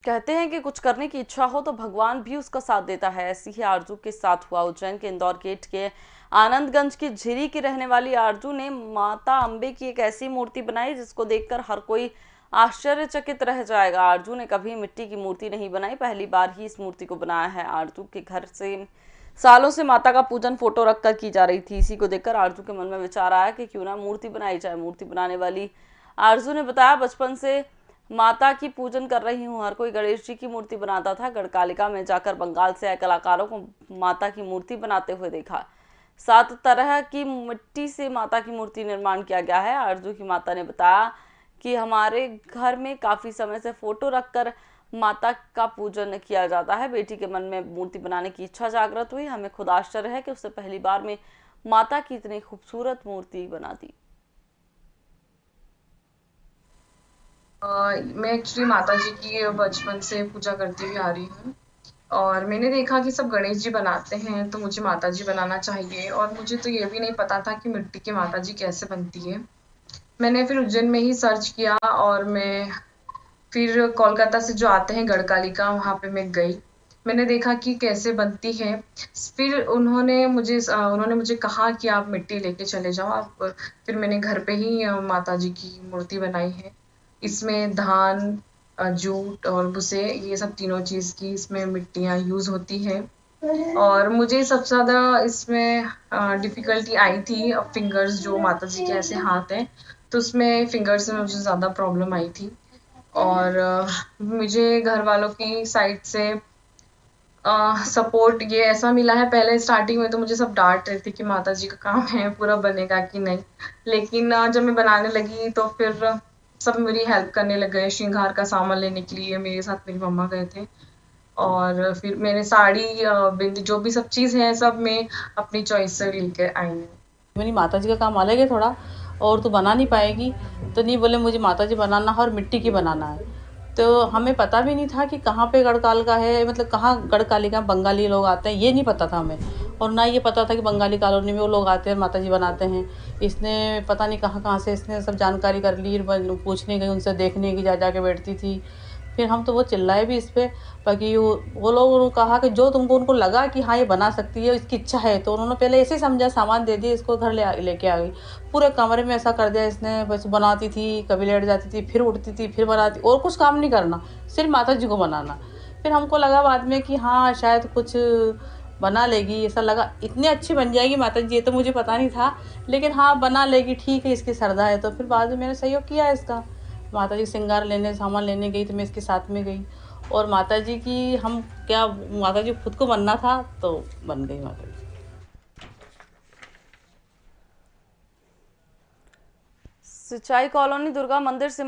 कहते हैं कि कुछ करने की इच्छा हो तो भगवान भी उसका साथ देता है। ऐसी ही आरजू के साथ हुआ। उज्जैन के इंदौर गेट के आनंदगंज की झिरी की रहने वाली आरजू ने माता अंबे की एक ऐसी मूर्ति बनाई जिसको देखकर हर कोई आश्चर्यचकित रह जाएगा। आरजू ने कभी मिट्टी की मूर्ति नहीं बनाई, पहली बार ही इस मूर्ति को बनाया है। आरजू के घर से सालों से माता का पूजन फोटो रखकर की जा रही थी। इसी को देखकर आरजू के मन में विचार आया कि क्यों ना मूर्ति बनाई जाए। मूर्ति बनाने वाली आरजू ने बताया, बचपन से माता की पूजन कर रही हूँ। हर कोई गणेश जी की मूर्ति बनाता था। गढ़कालिका में जाकर बंगाल से आए कलाकारों को माता की मूर्ति बनाते हुए देखा। 7 तरह की मिट्टी से माता की मूर्ति निर्माण किया गया है। आरजू की माता ने बताया कि हमारे घर में काफी समय से फोटो रखकर माता का पूजन किया जाता है। बेटी के मन में मूर्ति बनाने की इच्छा जागृत हुई। हमें खुद आश्चर्य है कि उसने पहली बार में माता की इतनी खूबसूरत मूर्ति बना दी। मैं एक्चुअली माता जी की बचपन से पूजा करती हुई आ रही हूँ और मैंने देखा कि सब गणेश जी बनाते हैं तो मुझे माता जी बनाना चाहिए और मुझे तो ये भी नहीं पता था कि मिट्टी की माता जी कैसे बनती है। मैंने फिर उज्जैन में ही सर्च किया और मैं फिर कोलकाता से जो आते हैं गढ़कालिका वहाँ पे मैं गई। मैंने देखा कि कैसे बनती है। फिर उन्होंने मुझे कहा कि आप मिट्टी लेके चले जाओ आप। फिर मैंने घर पे ही माता जी की मूर्ति बनाई है। इसमें धान, जूट और भुसे ये सब तीनों चीज़ की इसमें मिट्टियाँ यूज़ होती है। और मुझे सबसे ज़्यादा इसमें डिफ़िकल्टी आई थी फिंगर्स जो माता जी के ऐसे हाथ हैं, तो उसमें फिंगर्स में मुझे ज़्यादा प्रॉब्लम आई थी। और मुझे घर वालों की साइड से सपोर्ट ये ऐसा मिला है। पहले स्टार्टिंग में तो मुझे सब डांट रहे थे कि माता जी का काम है, पूरा बनेगा कि नहीं। लेकिन जब मैं बनाने लगी तो फिर सब मेरी हेल्प करने लग गए। श्रृंगार का सामान लेने के लिए मेरे साथ मेरी मम्मा गए थे और फिर मैंने साड़ी बिंदी जो भी सब चीज़ है सब मैं अपनी चॉइस से लेकर आई हूँ। मेरी माता जी का काम अलग है थोड़ा, और तू बना नहीं पाएगी। तो नहीं, बोले मुझे माता जी बनाना है और मिट्टी की बनाना है। तो हमें पता भी नहीं था कि कहाँ पे गढ़कालिका है, मतलब कहाँ गढ़कालिका बंगाली लोग आते हैं, ये नहीं पता था हमें। और ना ये पता था कि बंगाली कॉलोनी में वो लोग आते हैं और माता जी बनाते हैं। इसने पता नहीं कहाँ कहाँ से इसने सब जानकारी कर ली। पूछने गई उनसे, देखने की जा के बैठती थी। फिर हम तो वो चिल्लाए भी इस पे, बाकी वो लोगों ने कहा कि जो तुमको उनको लगा कि हाँ ये बना सकती है, इसकी इच्छा है, तो उन्होंने पहले ऐसे ही समझा, सामान दे दिया, इसको घर लेके आ गई। पूरे कमरे में ऐसा कर दिया इसने, बस बनाती थी, कभी लेट जाती थी, फिर उठती थी, फिर बनाती, और कुछ काम नहीं करना, सिर्फ माता जी को बनाना। फिर हमको लगा बाद में कि हाँ शायद कुछ बना लेगी, ऐसा लगा। इतनी अच्छी बन जाएगी माता जी, ये तो मुझे पता नहीं था, लेकिन हाँ बना लेगी, ठीक है, इसकी श्रद्धा है। तो फिर बाद में मैंने सहयोग किया इसका। माता जी श्रृंगार लेने सामान लेने गई तो मैं इसके साथ में गई। और माता जी की हम क्या, माता जी खुद को बनना था तो बन गई माता जी। सिंचाई कॉलोनी दुर्गा मंदिर से